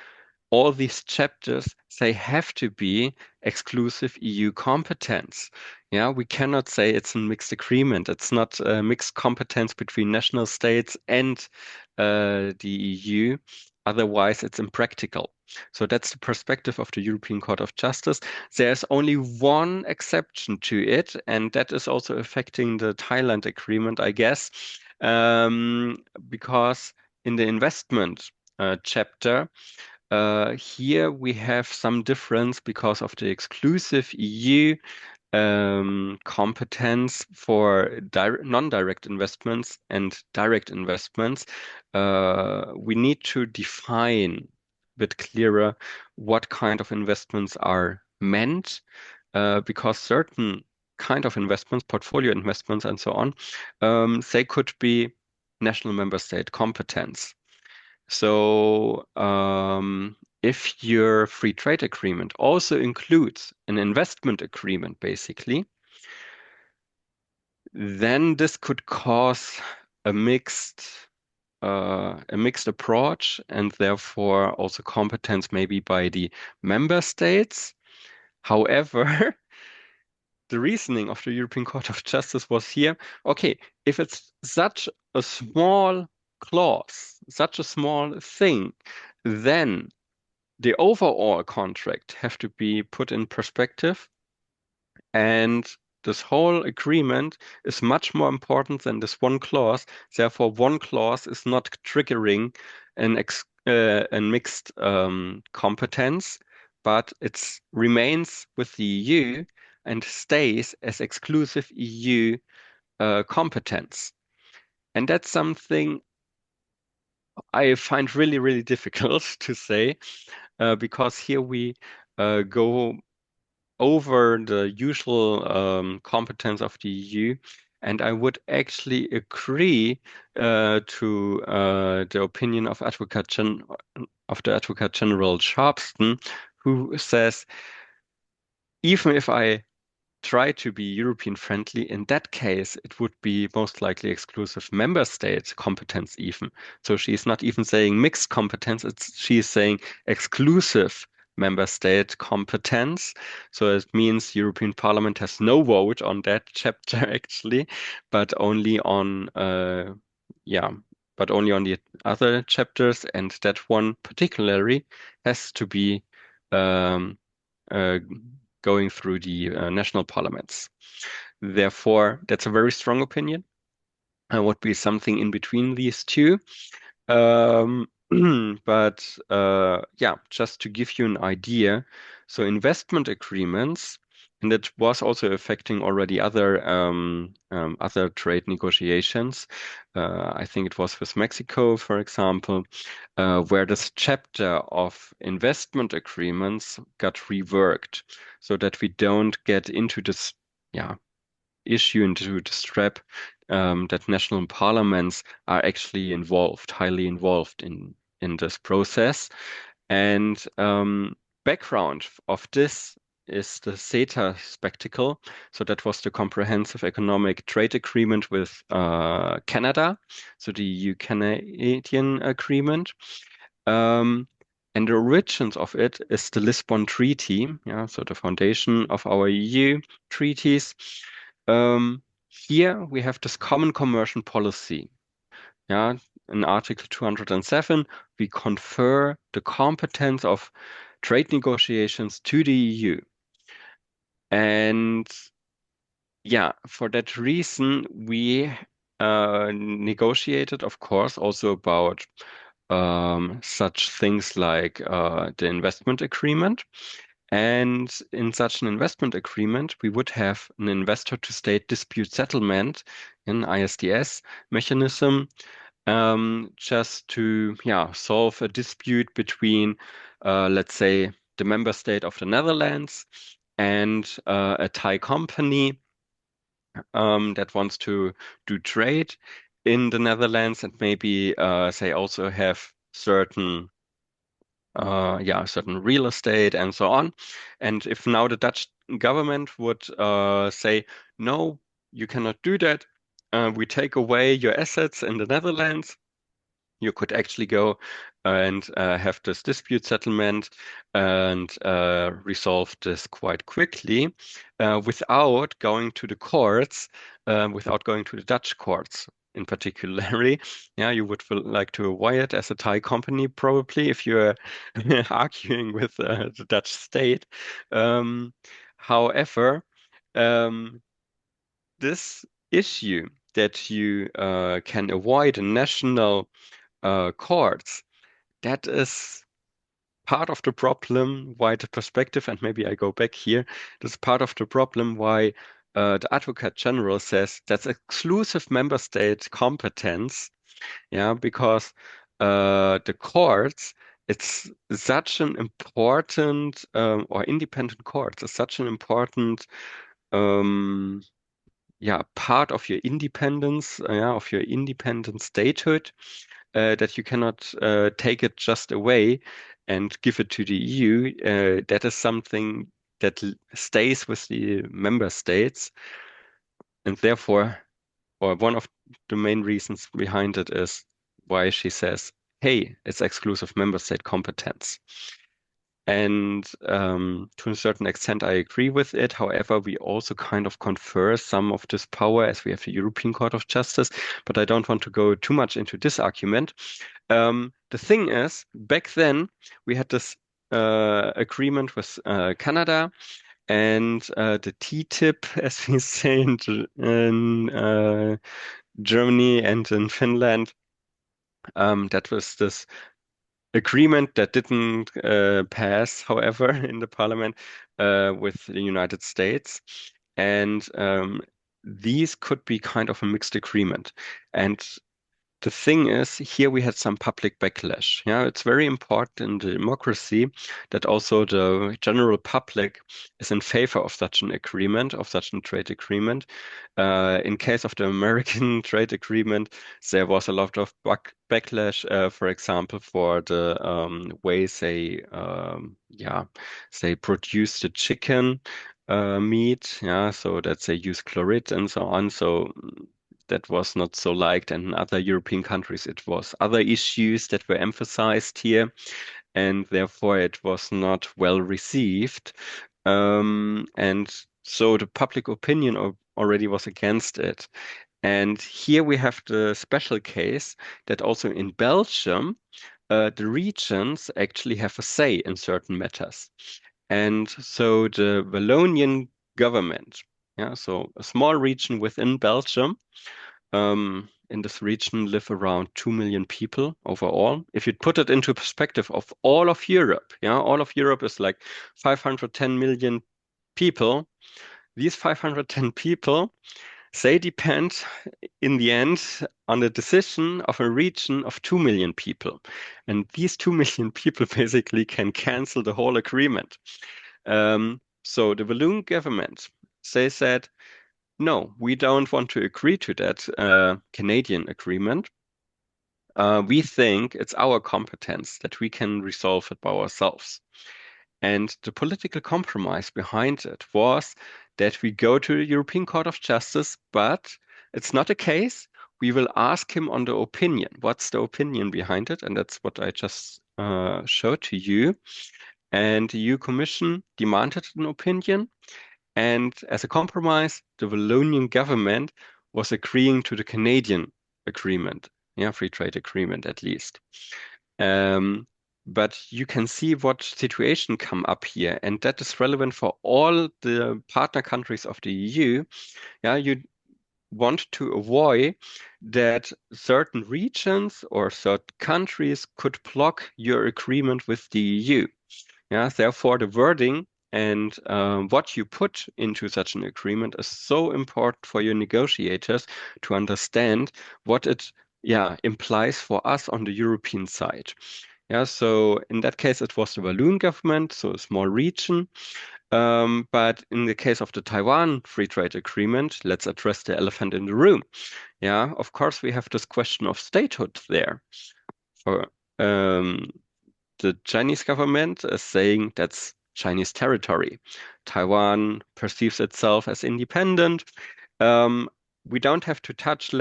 E: all these chapters, they have to be exclusive EU competence. Yeah, we cannot say it's a mixed agreement. It's not a mixed competence between national states and the EU. Otherwise, it's impractical. So that's the perspective of the European Court of Justice. There's only one exception to it, and that is also affecting the Thailand agreement, I guess, because in the investment chapter, here we have some difference because of the exclusive EU competence for non-direct investments and direct investments. We need to define a bit clearer what kind of investments are meant, because certain kind of investments, portfolio investments and so on, they could be national member state competence. So if your free trade agreement also includes an investment agreement, basically, then this could cause a mixed approach, and therefore also competence maybe by the member states. However, the reasoning of the European Court of Justice was here, okay, if it's such a small clause, such a small thing, then the overall contract have to be put in perspective, and this whole agreement is much more important than this one clause. Therefore, one clause is not triggering a mixed competence, but it remains with the EU and stays as exclusive EU competence. And that's something I find really, really difficult to say, because here we go over the usual competence of the EU, and I would actually agree to the opinion of the Advocate General Sharpston, who says, even if I try to be European friendly, in that case, it would be most likely exclusive member state competence even. So she's not even saying mixed competence, she's saying exclusive member state competence. So it means European Parliament has no vote on that chapter actually, but only on the other chapters, and that one particularly has to be going through the national parliaments. Therefore, that's a very strong opinion. Would be something in between these two. But just to give you an idea, so investment agreements, and it was also affecting already other trade negotiations. I think it was with Mexico, for example, where this chapter of investment agreements got reworked so that we don't get into this issue, into this trap that national parliaments are actually highly involved in this process. And background of this is the CETA spectacle. So that was the Comprehensive Economic Trade Agreement with Canada, so the EU-Canadian agreement. And the origins of it is the Lisbon Treaty, so the foundation of our EU treaties. Here we have this common commercial policy Yeah, in Article 207, we confer the competence of trade negotiations to the EU. And yeah, for that reason, we negotiated, of course, also about such things like the investment agreement. And in such an investment agreement, we would have an investor to state dispute settlement, an ISDS mechanism, just to solve a dispute between, let's say, the member state of the Netherlands and a Thai company that wants to do trade in the Netherlands and maybe say also have certain certain real estate and so on. And if now the Dutch government would say, no, you cannot do that, we take away your assets in the Netherlands, you could actually go and have this dispute settlement and resolve this quite quickly without going to the courts, without going to the Dutch courts in particularly. Yeah, you would like to avoid it as a Thai company probably if you're arguing with the Dutch state. However, this issue that you can avoid a national courts, that is part of the problem why the perspective, and maybe I go back here, this is part of the problem why the Advocate General says that's exclusive member state competence, because the courts, it's such an important, or independent courts, is such an important part of your independence, of your independent statehood, that you cannot take it just away and give it to the EU. That is something that stays with the member states, and therefore, or one of the main reasons behind it is why she says, "Hey, it's exclusive member state competence." And to a certain extent, I agree with it. However, we also kind of confer some of this power as we have the European Court of Justice, but I don't want to go too much into this argument. The thing is, back then, we had this agreement with Canada and the TTIP, as we say in Germany and in Finland. That was this agreement that didn't pass, however, in the parliament with the United States. And these could be kind of a mixed agreement. And the thing is, here we had some public backlash. Yeah, it's very important in democracy that also the general public is in favor of such an agreement, of such a trade agreement. In case of the American trade agreement, there was a lot of backlash, for example, for the way they produce the chicken meat, so that they use chloride and so on. So that was not so liked, and in other European countries it was other issues that were emphasized here, and therefore it was not well received. And so the public opinion already was against it. And here we have the special case that also in Belgium, the regions actually have a say in certain matters. And so the Wallonian government, so a small region within Belgium, in this region live around 2 million people overall. If you put it into perspective of all of Europe, all of Europe is like 510 million people. These 510 people, they depend in the end on the decision of a region of 2 million people. And these 2 million people basically can cancel the whole agreement. So the Walloon government, they said, no, we don't want to agree to that Canadian agreement. We think it's our competence that we can resolve it by ourselves. And the political compromise behind it was that we go to the European Court of Justice, but it's not a case. We will ask him on the opinion. What's the opinion behind it? And that's what I just showed to you. And the EU Commission demanded an opinion. And as a compromise, the Wallonian government was agreeing to the Canadian agreement. free trade agreement at least. But you can see what situation come up here, and that is relevant for all the partner countries of the EU. You want to avoid that certain regions or certain countries could block your agreement with the EU. Therefore, the wording and what you put into such an agreement is so important for your negotiators to understand what it implies for us on the European side. So in that case, it was the Walloon government, so a small region. But in the case of the Taiwan Free Trade Agreement, let's address the elephant in the room. Of course, we have this question of statehood there. For the Chinese government is saying that's Chinese territory. Taiwan perceives itself as independent. We don't have to touch,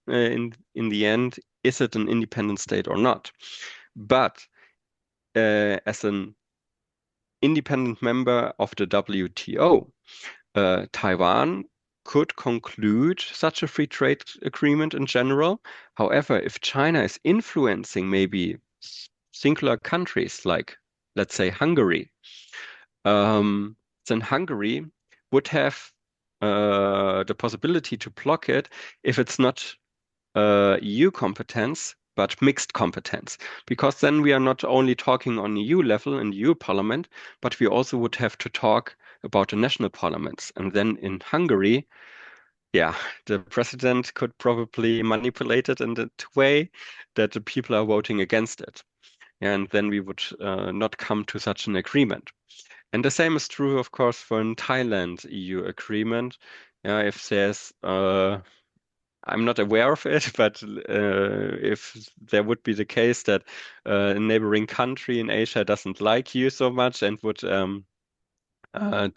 E: in the end, is it an independent state or not? But as an independent member of the WTO, Taiwan could conclude such a free trade agreement in general. However, if China is influencing maybe singular countries like, let's say, Hungary, then Hungary would have the possibility to block it if it's not EU competence, but mixed competence, because then we are not only talking on EU level in the EU Parliament, but we also would have to talk about the national parliaments. And then in Hungary, the president could probably manipulate it in that way that the people are voting against it. And then we would not come to such an agreement. And the same is true, of course, for a Thailand EU agreement. If there's I'm not aware of it, but if there would be the case that a neighboring country in Asia doesn't like you so much and would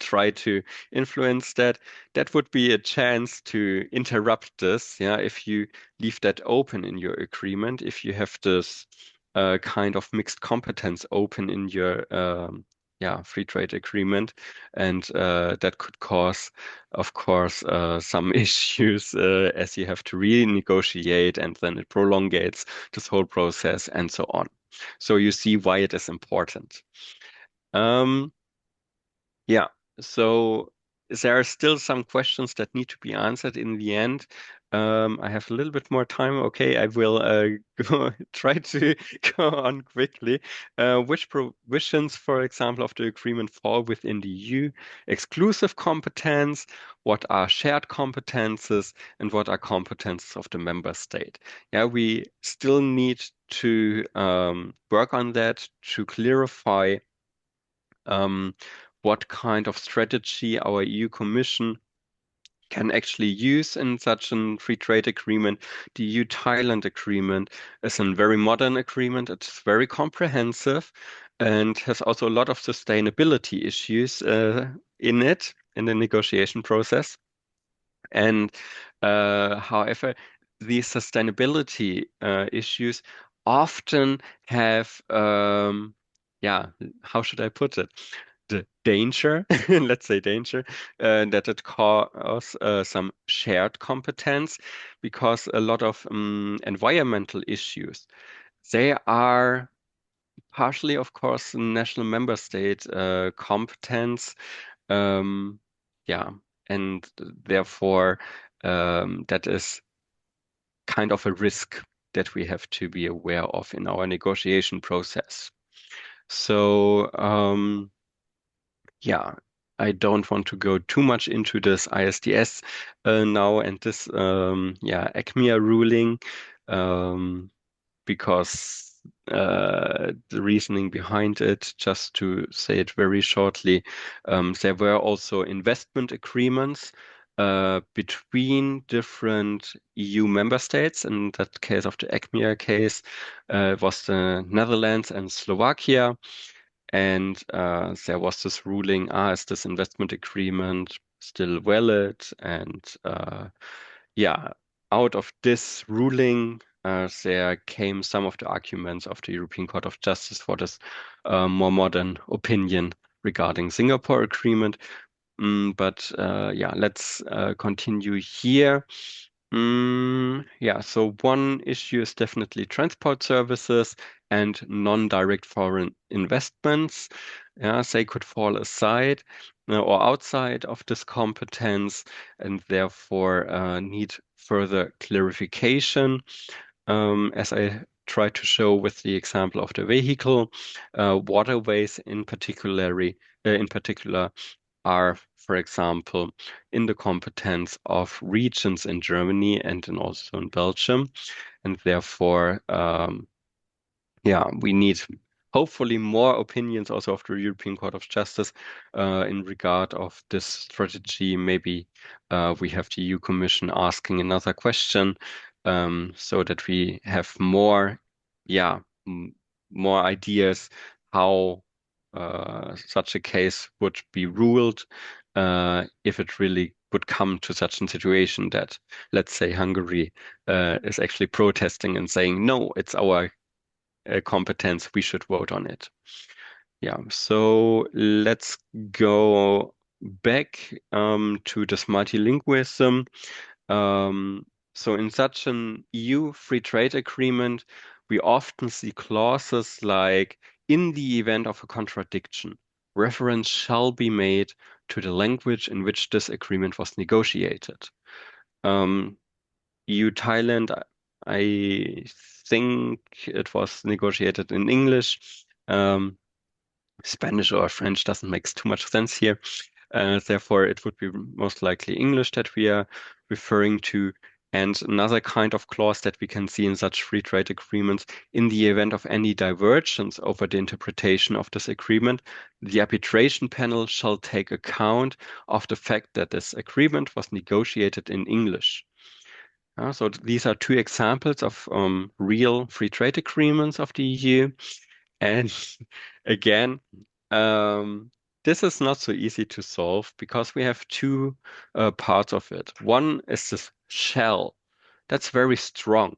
E: try to influence that, that would be a chance to interrupt this. If you leave that open in your agreement, if you have this kind of mixed competence open in your free trade agreement, and that could cause, of course, some issues as you have to renegotiate, and then it prolongates this whole process and so on. So you see why it is important. So there are still some questions that need to be answered in the end. I have a little bit more time. Okay, I will try to go on quickly. Which provisions, for example, of the agreement fall within the EU exclusive competence? What are shared competences, and what are competences of the member state? We still need to work on that to clarify what kind of strategy our EU Commission can actually use in such a free trade agreement. The EU-Thailand agreement is a very modern agreement. It's very comprehensive and has also a lot of sustainability issues in it, in the negotiation process. And however, these sustainability issues often have, how should I put it? The danger, let's say danger, that it cause some shared competence, because a lot of environmental issues, they are partially, of course, national member state competence. And therefore, that is kind of a risk that we have to be aware of in our negotiation process. So, I don't want to go too much into this ISDS now and this ACMEA ruling, because the reasoning behind it, just to say it very shortly, there were also investment agreements between different EU member states. In that case of the ACMEA case, it was the Netherlands and Slovakia. And there was this ruling, is this investment agreement still valid? And out of this ruling, there came some of the arguments of the European Court of Justice for this more modern opinion regarding Singapore agreement. Let's continue here. Yeah, so one issue is definitely transport services and non-direct foreign investments. Yeah, they could fall aside or outside of this competence and therefore need further clarification. As I tried to show with the example of the vehicle, waterways in particular are, for example, in the competence of regions in Germany and then also in Belgium. And therefore, we need hopefully more opinions also of the European Court of Justice in regard of this strategy. Maybe we have the EU Commission asking another question so that we have more, more ideas how such a case would be ruled if it really would come to such a situation that, let's say, Hungary is actually protesting and saying, no, it's our competence, we should vote on it. Yeah, so let's go back to this multilingualism. So in such an EU free trade agreement, we often see clauses like, in the event of a contradiction, reference shall be made to the language in which this agreement was negotiated. EU-Thailand, I think it was negotiated in English. Spanish or French doesn't make too much sense here. Therefore, it would be most likely English that we are referring to. And another kind of clause that we can see in such free trade agreements, in the event of any divergence over the interpretation of this agreement, the arbitration panel shall take account of the fact that this agreement was negotiated in English. So these are two examples of real free trade agreements of the EU. And again, this is not so easy to solve because we have two parts of it. One is this shall. That's very strong.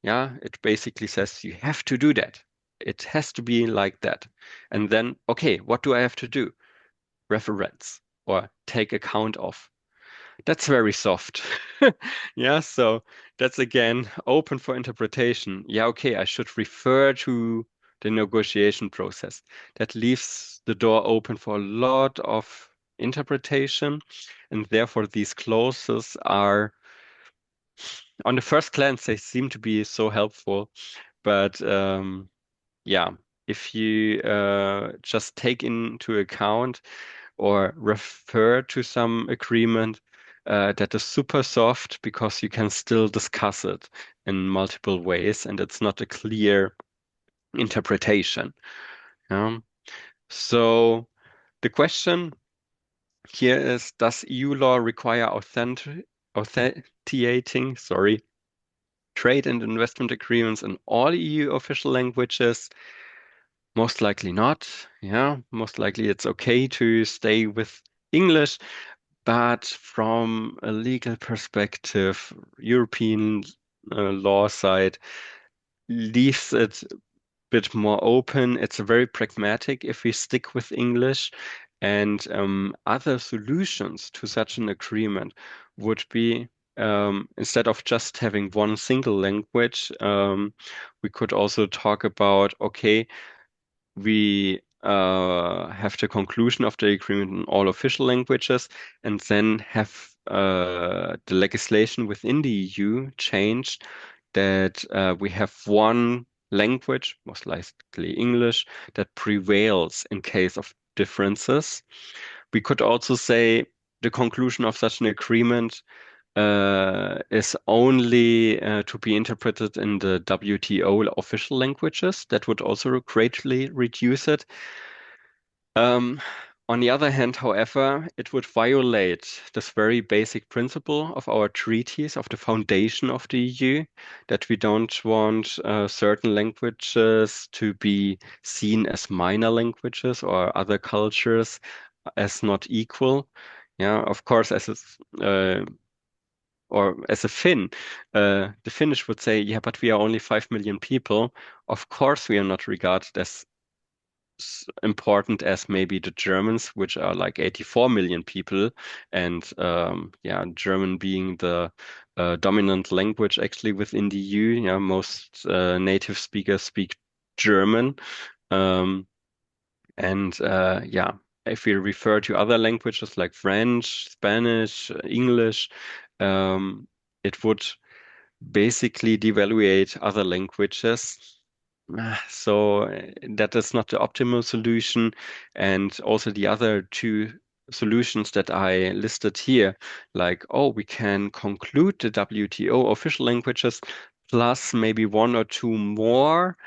E: Yeah, it basically says you have to do that. It has to be like that. And then, okay, what do I have to do? Reference or take account of. That's very soft. Yeah, so that's again open for interpretation. Yeah, okay, I should refer to the negotiation process. That leaves the door open for a lot of interpretation, and therefore these clauses are, on the first glance, they seem to be so helpful, but if you just take into account or refer to some agreement that is super soft because you can still discuss it in multiple ways and it's not a clear interpretation. So the question here is, does EU law require authenticating, trade and investment agreements in all EU official languages? Most likely not. Yeah, most likely it's okay to stay with English, but from a legal perspective, European law side leaves it a bit more open. It's very pragmatic if we stick with English, and other solutions to such an agreement would be instead of just having one single language, we could also talk about, okay, we have the conclusion of the agreement in all official languages and then have the legislation within the EU changed that we have one language, most likely English, that prevails in case of differences. We could also say the conclusion of such an agreement is only to be interpreted in the WTO official languages. That would also greatly reduce it. On the other hand, however, it would violate this very basic principle of our treaties, of the foundation of the EU, that we don't want certain languages to be seen as minor languages or other cultures as not equal. Yeah, of course, as a Finn, the Finnish would say, yeah, but we are only 5 million people. Of course, we are not regarded as important as maybe the Germans, which are like 84 million people, and German being the dominant language actually within the EU. Yeah, most native speakers speak German, if we refer to other languages like French, Spanish, English, it would basically devaluate other languages. So that is not the optimal solution. And also the other two solutions that I listed here, like, we can conclude the WTO official languages plus maybe one or two more.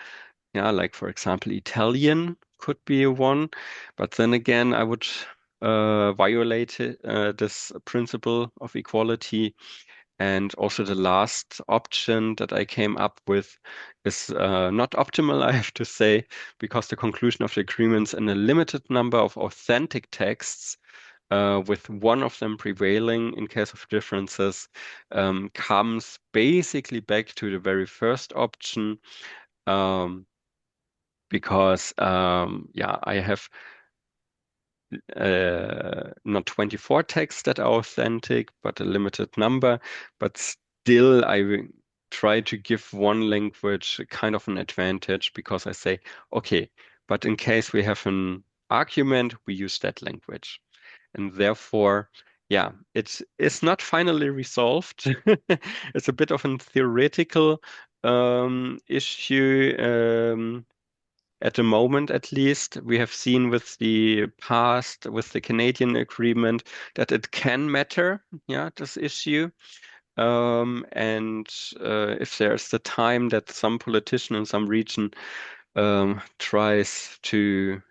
E: Yeah, like for example, Italian could be one. But then again, I would violate this principle of equality. And also the last option that I came up with is not optimal, I have to say, because the conclusion of the agreements in a limited number of authentic texts, with one of them prevailing in case of differences, comes basically back to the very first option, because I have not 24 texts that are authentic, but a limited number. But still, I try to give one language kind of an advantage because I say, okay, but in case we have an argument, we use that language. And therefore, it's not finally resolved. It's a bit of a theoretical issue. At the moment, at least, we have seen with the past, with the Canadian agreement, that it can matter, this issue. If there's the time that some politician in some region tries to,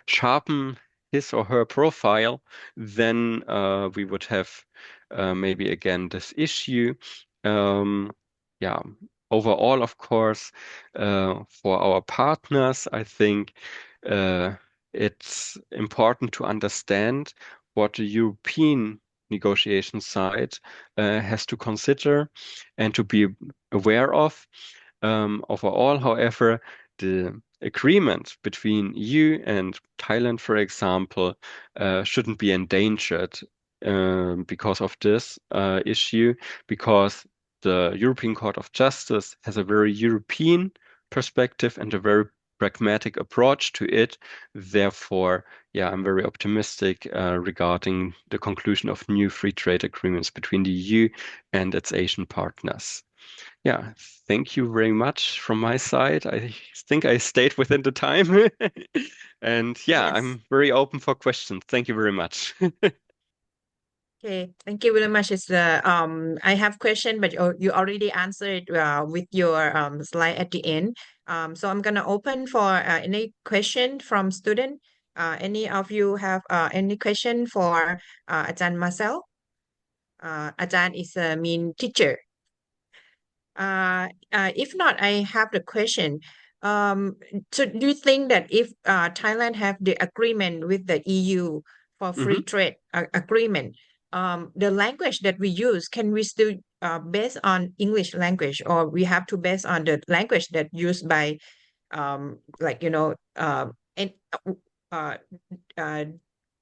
E: sharpen his or her profile, then we would have maybe again this issue. Overall, of course, for our partners, I think it's important to understand what the European negotiation side has to consider and to be aware of. Overall, however, the agreement between EU and Thailand, for example, shouldn't be endangered because of this issue, because the European Court of Justice has a very European perspective and a very pragmatic approach to it. Therefore, I'm very optimistic regarding the conclusion of new free trade agreements between the EU and its Asian partners. Thank you very much from my side. I think I stayed within the time. And
A: Yes.
E: I'm very open for questions. Thank you very much.
A: Okay, thank you very much. I have question, but you already answered with your slide at the end. So I'm gonna open for any question from student. Any of you have any question for Ajahn Marcel? Ajahn is a mean teacher. If not, I have the question. So do you think that if Thailand have the agreement with the EU for free trade agreement, the language that we use, can we still base on English language, or we have to base on the language that used by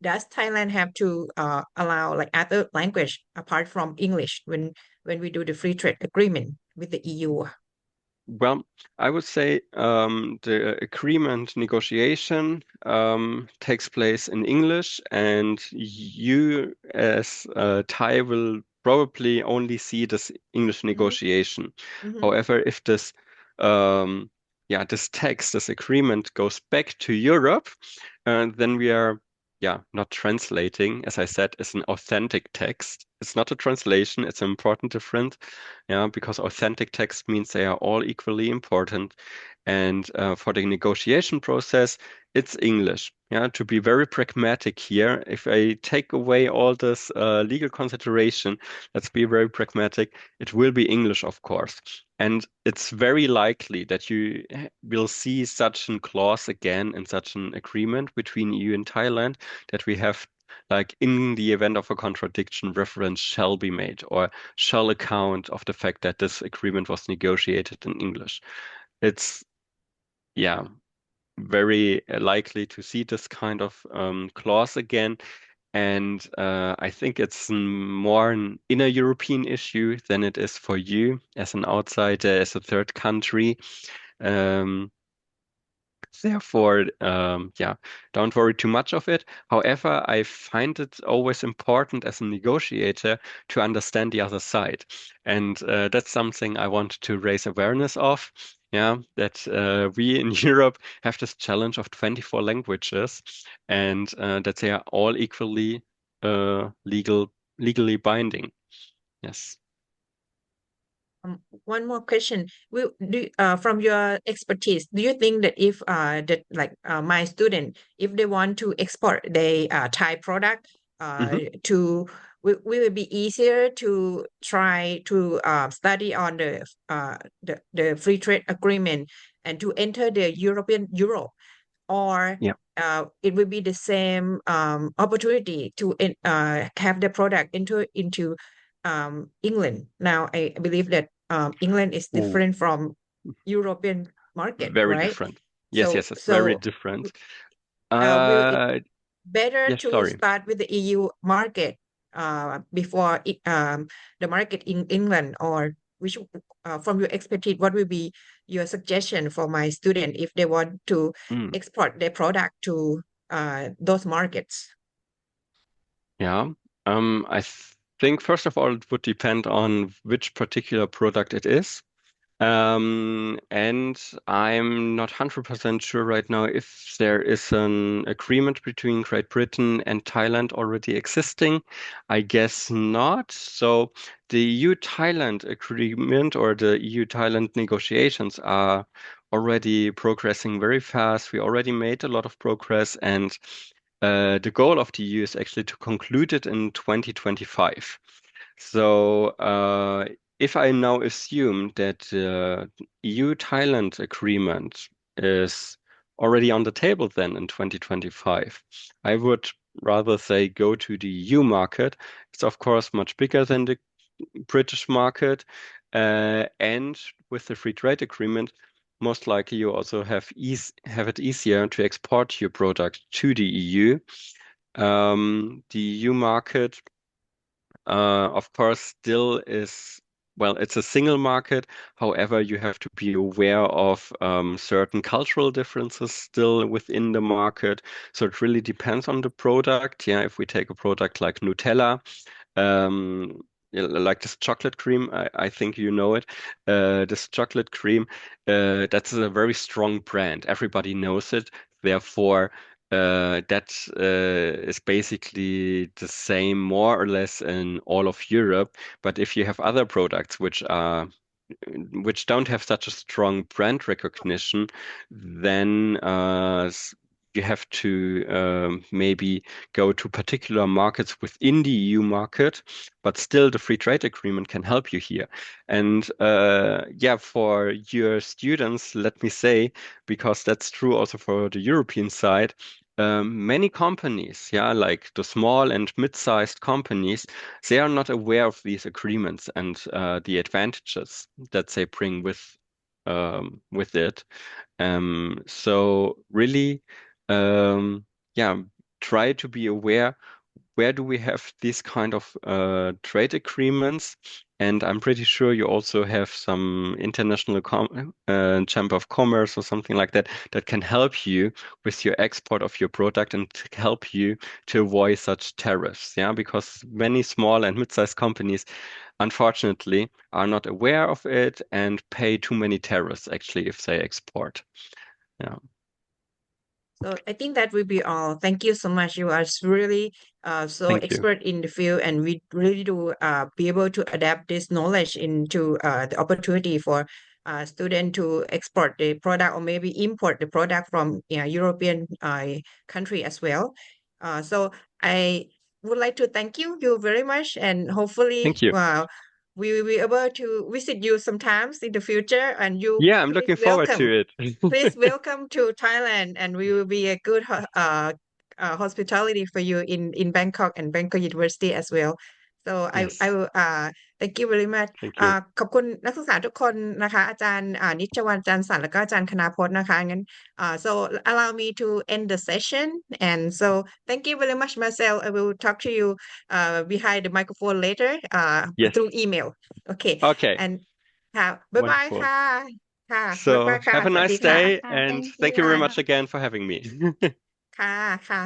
A: does Thailand have to allow like other language apart from English when we do the free trade agreement with the EU?
E: Well, I would say the agreement negotiation takes place in English, and you as Thai will probably only see this English negotiation. However, if this this text, this agreement goes back to Europe, then we are not translating. As I said, it's an authentic text. It's not a translation. It's an important difference, because authentic text means they are all equally important. And for the negotiation process, it's English. To be very pragmatic here, if I take away all this legal consideration, let's be very pragmatic. It will be English, of course. And it's very likely that you will see such a clause again in such an agreement between EU and Thailand, that we have, like, in the event of a contradiction, reference shall be made or shall account of the fact that this agreement was negotiated in English. It's, very likely to see this kind of clause again. And I think it's more an inner European issue than it is for you as an outsider, as a third country. Therefore, yeah, don't worry too much of it. However, I find it always important as a negotiator to understand the other side. And that's something I want to raise awareness of. Yeah, that we in Europe have this challenge of 24 languages and that they are all equally legally binding. Yes.
A: One more question. From your expertise, do you think that if my student, if they want to export their Thai product will it be easier to try to study on the free trade agreement and to enter the Europe, or
E: Yeah.
A: it will be the same opportunity to have the product into England? Now, I believe that England is different from European market,
E: Very
A: right?
E: different. Yes,
A: So,
E: yes, it's very
A: so
E: different.
A: will it better
E: yes,
A: to
E: sorry.
A: start with the EU market before the market in England, or which from your expertise, what will be your suggestion for my student if they want to export their product to those markets?
E: Yeah. I think first of all, it would depend on which particular product it is. And I'm not 100% sure right now if there is an agreement between Great Britain and Thailand already existing. I guess not. So the EU-Thailand agreement or the EU-Thailand negotiations are already progressing very fast. We already made a lot of progress, and the goal of the EU is actually to conclude it in 2025. So if I now assume that the EU-Thailand agreement is already on the table then in 2025, I would rather say go to the EU market. It's of course much bigger than the British market, and with the free trade agreement, most likely you also have it easier to export your product to the EU. The EU market, of course, still is, well, it's a single market. However, you have to be aware of certain cultural differences still within the market. So it really depends on the product. Yeah, if we take a product like Nutella, like this chocolate cream, I think you know it. This chocolate cream, that's a very strong brand. Everybody knows it. Therefore, that is basically the same more or less in all of Europe. But if you have other products which don't have such a strong brand recognition, then you have to maybe go to particular markets within the EU market, but still the free trade agreement can help you here. And yeah, for your students, let me say, because that's true also for the European side, many companies, yeah, like the small and mid-sized companies, they are not aware of these agreements and the advantages that they bring with it. So really, yeah, try to be aware, where do we have these kind of trade agreements? And I'm pretty sure you also have some international chamber of commerce or something like that that can help you with your export of your product and to help you to avoid such tariffs. Yeah, because many small and mid-sized companies, unfortunately, are not aware of it and pay too many tariffs actually if they export. Yeah.
A: So I think that will be all. Thank you so much. You are really so
E: Thank you.
A: expert in the field, and we really do be able to adapt this knowledge into the opportunity for student to export the product or maybe import the product from European country as well. So I would like to thank you very much, and hopefully
E: Thank you.
A: we will be able to visit you sometimes in the future, and you
E: Yeah, I'm
A: please
E: looking forward
A: welcome.
E: to it.
A: Please welcome to Thailand, and we will be a good hospitality for you in Bangkok and Bangkok University as well. so
E: Yes.
A: I will thank you very much
E: Thank you.
A: ขอบคุณนักศึกษาทุกคนนะคะอาจารย์นิจวรรณจันทร์สันแล้วก็อาจารย์คณาพจน์นะคะงั้นso allow me to end the session and so thank you very much Marcel I will talk to you behind the microphone later
E: Yes.
A: through email okay
E: Okay.
A: and ค่ะบ๊ายบาย
E: Wonderful.
A: ค่ะค่ะบ๊าย
E: So
A: บายค่ะ
E: have a
A: สวัสดี
E: nice
A: ค่ะ
E: day,
C: Ah,
E: and
C: thank
E: thank you
C: you.
E: very much again for having me.
A: ค่ะค่ะ